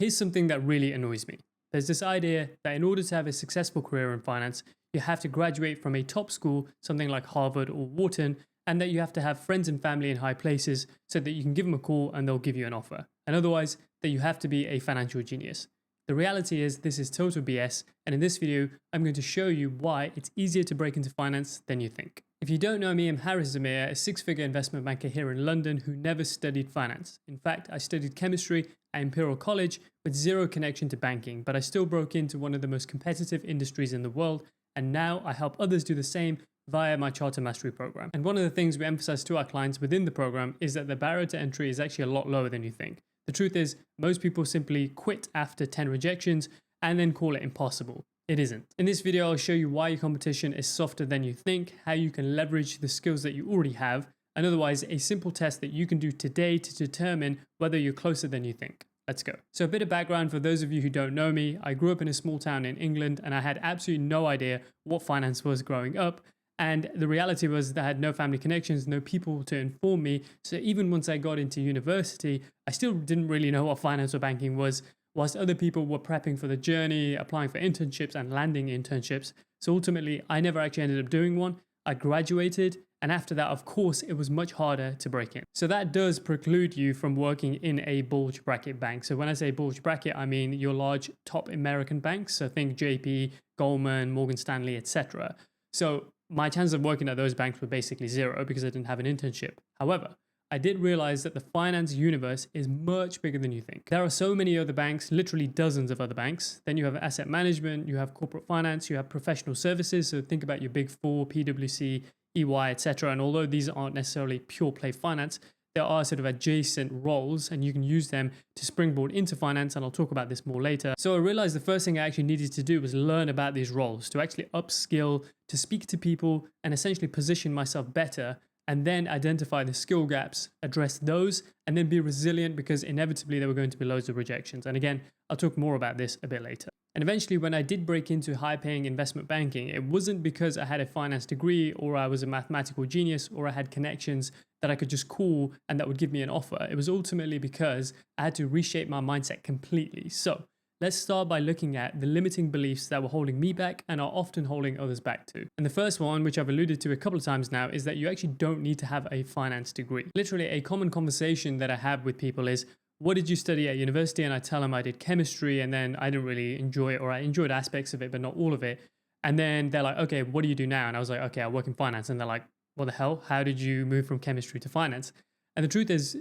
Here's something that really annoys me. There's this idea that in order to have a successful career in finance, you have to graduate from a top school, something like Harvard or Wharton, and that you have to have friends and family in high places so that you can give them a call and they'll give you an offer. And otherwise, that you have to be a financial genius. The reality is this is total BS, and in this video, I'm going to show you why it's easier to break into finance than you think. If you don't know me, I'm Harris Zamir, a six-figure investment banker here in London who never studied finance. In fact, I studied chemistry at Imperial College with zero connection to banking, but I still broke into one of the most competitive industries in the world, and now I help others do the same via my Charter Mastery program. And one of the things we emphasize to our clients within the program is that the barrier to entry is actually a lot lower than you think. The truth is, most people simply quit after 10 rejections and then call it impossible. It isn't. In this video, I'll show you why your competition is softer than you think, how you can leverage the skills that you already have, and otherwise a simple test that you can do today to determine whether you're closer than you think. Let's go. So a bit of background for those of you who don't know me. I grew up in a small town in England and I had absolutely no idea what finance was growing up. And the reality was that I had no family connections, no people to inform me. So even once I got into university, I still didn't really know what finance or banking was, whilst other people were prepping for the journey, applying for internships and landing internships. So ultimately, I never actually ended up doing one. I graduated, and after that, of course, it was much harder to break in. So that does preclude you from working in a bulge bracket bank. So when I say bulge bracket, I mean your large top American banks. So think JP, Goldman, Morgan Stanley, etc. So my chances of working at those banks were basically zero because I didn't have an internship. However, I did realize that the finance universe is much bigger than you think. There are so many other banks, literally dozens of other banks. Then you have asset management, you have corporate finance, you have professional services. So think about your big four, PwC, EY, etc. And although these aren't necessarily pure play finance, there are sort of adjacent roles and you can use them to springboard into finance, and I'll talk about this more later. So I realized the first thing I actually needed to do was learn about these roles, to actually upskill, to speak to people and essentially position myself better, and then identify the skill gaps, address those, and then be resilient because inevitably there were going to be loads of rejections. And again, I'll talk more about this a bit later. And eventually when I did break into high-paying investment banking, it wasn't because I had a finance degree or I was a mathematical genius or I had connections that I could just call and that would give me an offer. It was ultimately because I had to reshape my mindset completely. So let's start by looking at the limiting beliefs that were holding me back and are often holding others back too. And the first one, which I've alluded to a couple of times now, is that you actually don't need to have a finance degree. Literally a common conversation that I have with people is, what did you study at university? And I tell them I did chemistry and then I didn't really enjoy it, or I enjoyed aspects of it, but not all of it. And then they're like, okay, what do you do now? And I was like, okay, I work in finance. And they're like, what the hell? How did you move from chemistry to finance? And the truth is,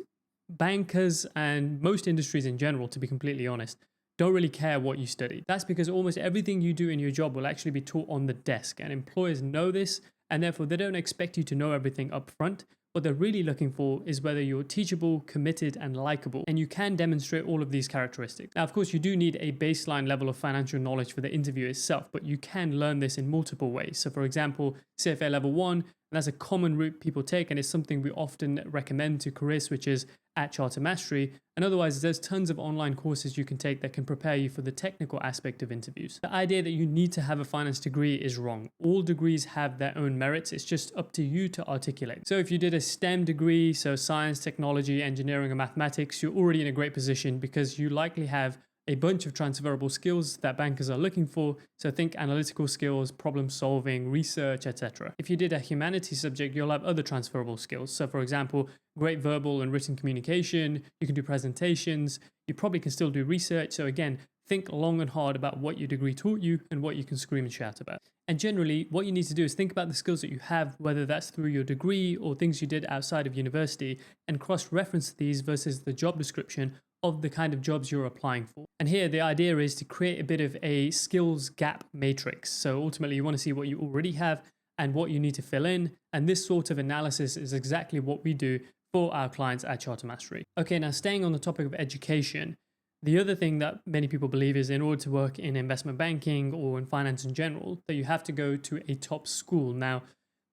bankers and most industries in general, to be completely honest, don't really care what you study. That's because almost everything you do in your job will actually be taught on the desk, and employers know this, and therefore they don't expect you to know everything up front. What they're really looking for is whether you're teachable, committed, and likable, and you can demonstrate all of these characteristics. Now, of course, you do need a baseline level of financial knowledge for the interview itself, but you can learn this in multiple ways. So for example, CFA level 1, and that's a common route people take, and it's something we often recommend to career switchers at Charter Mastery. And otherwise, there's tons of online courses you can take that can prepare you for the technical aspect of interviews. The idea that you need to have a finance degree is wrong. All degrees have their own merits. It's just up to you to articulate. So if you did a STEM degree, so science, technology, engineering, and mathematics, you're already in a great position because you likely have a bunch of transferable skills that bankers are looking for. So think analytical skills, problem solving, research, etc. If you did a humanities subject, you'll have other transferable skills. So for example, great verbal and written communication, you can do presentations, you probably can still do research. So again, think long and hard about what your degree taught you and what you can scream and shout about. And generally, what you need to do is think about the skills that you have, whether that's through your degree or things you did outside of university, and cross-reference these versus the job description of the kind of jobs you're applying for. And here the idea is to create a bit of a skills gap matrix. So ultimately you want to see what you already have and what you need to fill in. And this sort of analysis is exactly what we do for our clients at Charter Mastery. Okay, now staying on the topic of education, the other thing that many people believe is in order to work in investment banking or in finance in general, that you have to go to a top school. Now,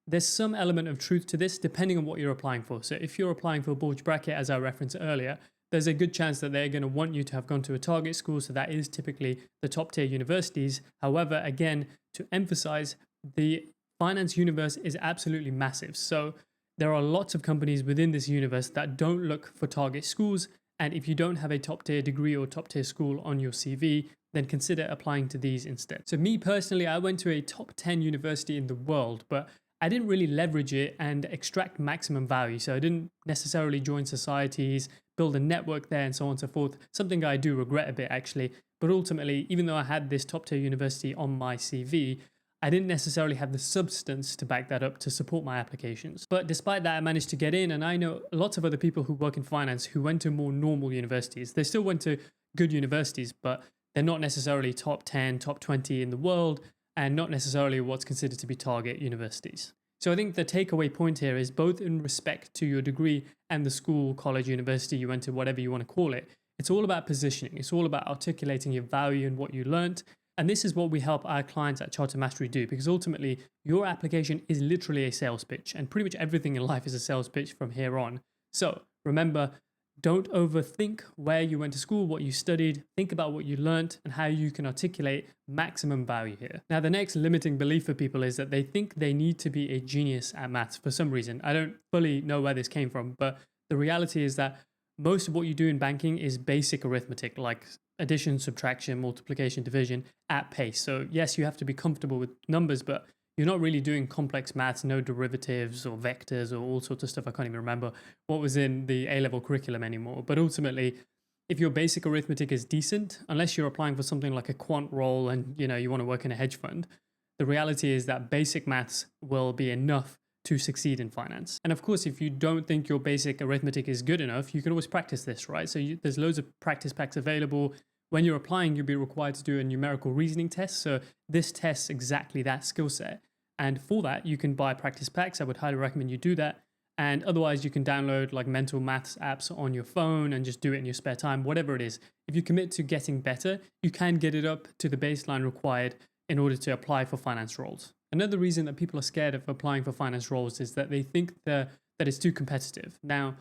there's some element of truth to this depending on what you're applying for. So if you're applying for a bulge bracket, as I referenced earlier, there's a good chance that they're going to want you to have gone to a target school. So that is typically the top tier universities. However, again, to emphasize, the finance universe is absolutely massive. So there are lots of companies within this universe that don't look for target schools And if you don't have a top tier degree or top tier school on your CV, then consider applying to these instead. So me personally, I went to a top 10 university in the world, but I didn't really leverage it and extract maximum value. So I didn't necessarily join societies, build a network there and so on and so forth. Something I do regret a bit actually. But ultimately, even though I had this top tier university on my CV, I didn't necessarily have the substance to back that up to support my applications. But despite that, I managed to get in, and I know lots of other people who work in finance who went to more normal universities. They still went to good universities, but they're not necessarily top 10, top 20 in the world, and not necessarily what's considered to be target universities. So I think the takeaway point here is both in respect to your degree and the school, college, university you went to, whatever you want to call it, it's all about positioning. It's all about articulating your value and what you learned. And this is what we help our clients at Charter Mastery do, because ultimately your application is literally a sales pitch, and pretty much everything in life is a sales pitch from here on. So remember, don't overthink where you went to school, what you studied. Think about what you learned and how you can articulate maximum value here. Now, the next limiting belief for people is that they think they need to be a genius at maths for some reason. I don't fully know where this came from, but the reality is that most of what you do in banking is basic arithmetic, like addition, subtraction, multiplication, division at pace. So yes, you have to be comfortable with numbers, but you're not really doing complex maths, no derivatives or vectors or all sorts of stuff. I can't even remember what was in the A-level curriculum anymore. But ultimately, if your basic arithmetic is decent, unless you're applying for something like a quant role and you want to work in a hedge fund, the reality is that basic maths will be enough to succeed in finance. And of course, if you don't think your basic arithmetic is good enough, you can always practice this, right? So there's loads of practice packs available. When you're applying, you'll be required to do a numerical reasoning test. So this tests exactly that skill set. And for that, you can buy practice packs. I would highly recommend you do that. And otherwise, you can download like mental maths apps on your phone and just do it in your spare time, whatever it is. If you commit to getting better, you can get it up to the baseline required in order to apply for finance roles. Another reason that people are scared of applying for finance roles is that they think that it's too competitive. Now,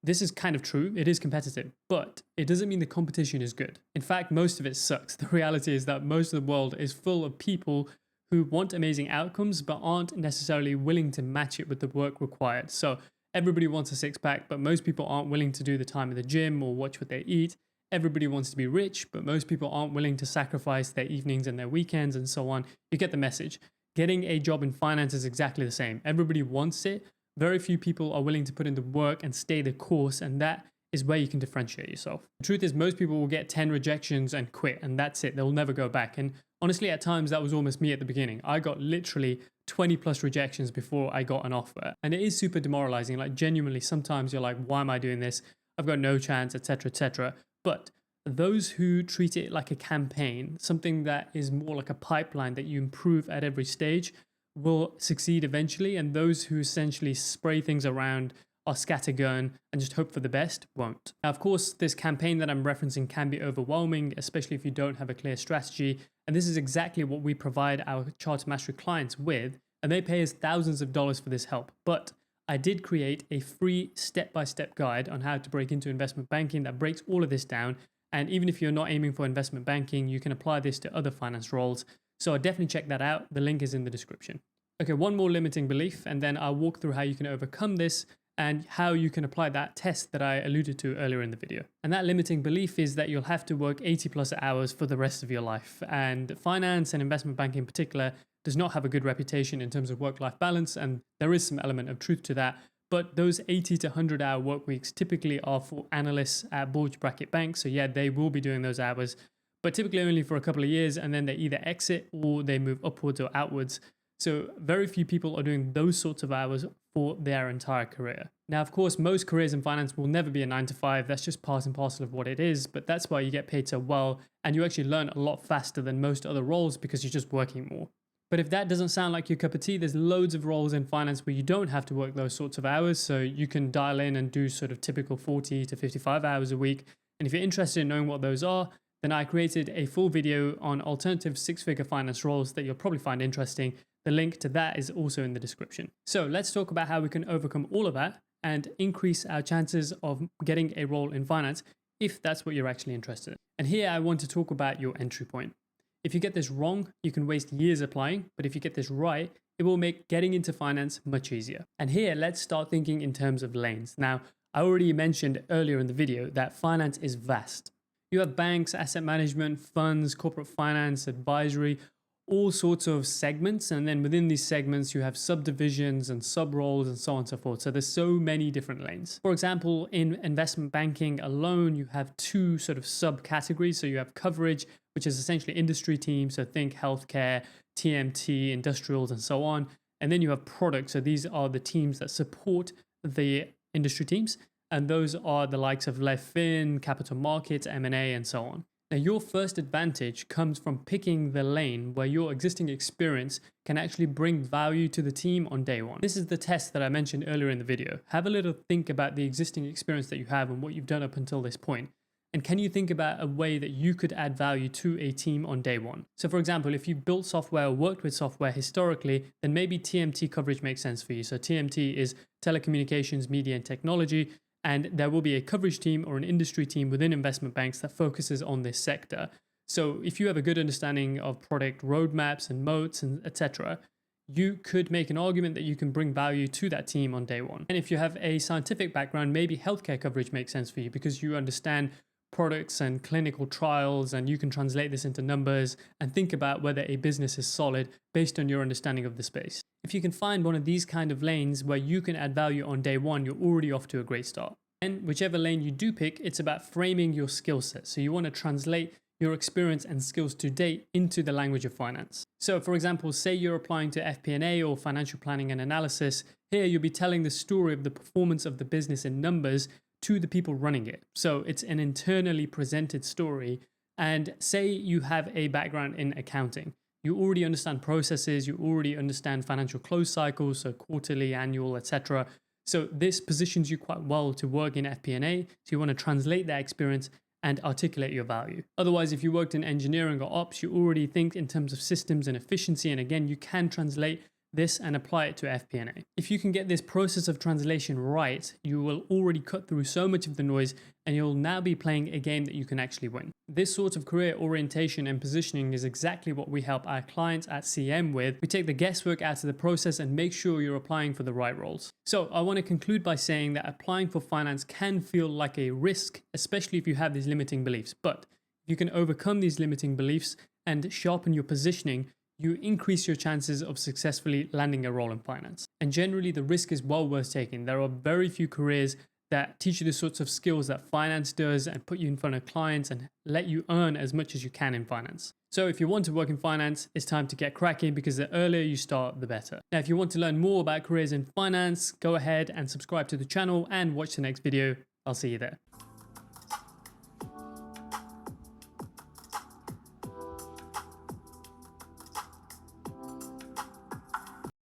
this is kind of true. It is competitive, but it doesn't mean the competition is good. In fact, most of it sucks. The reality is that most of the world is full of people who want amazing outcomes, but aren't necessarily willing to match it with the work required. So everybody wants a six-pack, but most people aren't willing to do the time in the gym or watch what they eat. Everybody wants to be rich, but most people aren't willing to sacrifice their evenings and their weekends and so on. You get the message. Getting a job in finance is exactly the same. Everybody wants it. Very few people are willing to put in the work and stay the course, and that is where you can differentiate yourself. The truth is, most people will get 10 rejections and quit, and that's it. They'll never go back. And honestly, at times, that was almost me at the beginning. I got literally 20 plus rejections before I got an offer. And it is super demoralizing. Like genuinely, sometimes you're like, why am I doing this? I've got no chance, etc., etc. But those who treat it like a campaign, something that is more like a pipeline that you improve at every stage, will succeed eventually. And those who essentially spray things around, are scattergun and just hope for the best, won't. Now, of course, this campaign that I'm referencing can be overwhelming, especially if you don't have a clear strategy. And this is exactly what we provide our Charter Mastery clients with. And they pay us thousands of dollars for this help. But I did create a free step-by-step guide on how to break into investment banking that breaks all of this down. And even if you're not aiming for investment banking, you can apply this to other finance roles. So I'll definitely check that out. The link is in the description. Okay, one more limiting belief, and then I'll walk through how you can overcome this and how you can apply that test that I alluded to earlier in the video. And that limiting belief is that you'll have to work 80 plus hours for the rest of your life. And finance and investment banking in particular does not have a good reputation in terms of work-life balance, and there is some element of truth to that. But those 80 to 100-hour work weeks typically are for analysts at bulge bracket banks. So yeah, they will be doing those hours, but typically only for a couple of years, and then they either exit or they move upwards or outwards. So very few people are doing those sorts of hours for their entire career. Now, of course, most careers in finance will never be a 9 to 5. That's just part and parcel of what it is, but that's why you get paid so well, and you actually learn a lot faster than most other roles because you're just working more. But if that doesn't sound like your cup of tea, there's loads of roles in finance where you don't have to work those sorts of hours. So you can dial in and do sort of typical 40 to 55 hours a week. And if you're interested in knowing what those are, then I created a full video on alternative six-figure finance roles that you'll probably find interesting. The link to that is also in the description. So let's talk about how we can overcome all of that and increase our chances of getting a role in finance if that's what you're actually interested in. And here I want to talk about your entry point. If you get this wrong, you can waste years applying, but if you get this right, it will make getting into finance much easier. And here, let's start thinking in terms of lanes. Now, I already mentioned earlier in the video that finance is vast. You have banks, asset management, funds, corporate finance, advisory, all sorts of segments. And then within these segments, you have subdivisions and sub roles and so on and so forth. So there's so many different lanes. For example, in investment banking alone, you have two sort of subcategories. So you have coverage, which is essentially industry teams. So think healthcare, TMT, industrials, and so on. And then you have products. So these are the teams that support the industry teams. And those are the likes of LevFin, capital markets, M&A, and so on. Now, your first advantage comes from picking the lane where your existing experience can actually bring value to the team on day one. This is the test that I mentioned earlier in the video. Have a little think about the existing experience that you have and what you've done up until this point. And can you think about a way that you could add value to a team on day one? So for example, if you've built software or worked with software historically, then maybe TMT coverage makes sense for you. So TMT is telecommunications, media, and technology. And there will be a coverage team or an industry team within investment banks that focuses on this sector. So if you have a good understanding of product roadmaps and moats and etc., you could make an argument that you can bring value to that team on day one. And if you have a scientific background, maybe healthcare coverage makes sense for you because you understand products and clinical trials, and you can translate this into numbers and think about whether a business is solid based on your understanding of the space. If you can find one of these kind of lanes where you can add value on day one, you're already off to a great start. And whichever lane you do pick, it's about framing your skill set. So you want to translate your experience and skills to date into the language of finance. So for example, say you're applying to FP&A or financial planning and analysis. Here you'll be telling the story of the performance of the business in numbers to the people running it. So it's an internally presented story. And say you have a background in accounting. You already understand processes, you already understand financial close cycles, so quarterly, annual, etc. So this positions you quite well to work in FP&A. So you want to translate that experience and articulate your value. Otherwise, if you worked in engineering or ops, you already think in terms of systems and efficiency. And again, you can translate this and apply it to FP&A. If you can get this process of translation right, you will already cut through so much of the noise and you'll now be playing a game that you can actually win. This sort of career orientation and positioning is exactly what we help our clients at CM with. We take the guesswork out of the process and make sure you're applying for the right roles. So I want to conclude by saying that applying for finance can feel like a risk, especially if you have these limiting beliefs. But if you can overcome these limiting beliefs and sharpen your positioning, you increase your chances of successfully landing a role in finance. And generally, the risk is well worth taking. There are very few careers that teach you the sorts of skills that finance does and put you in front of clients and let you earn as much as you can in finance. So if you want to work in finance, it's time to get cracking because the earlier you start, the better. Now, if you want to learn more about careers in finance, go ahead and subscribe to the channel and watch the next video. I'll see you there.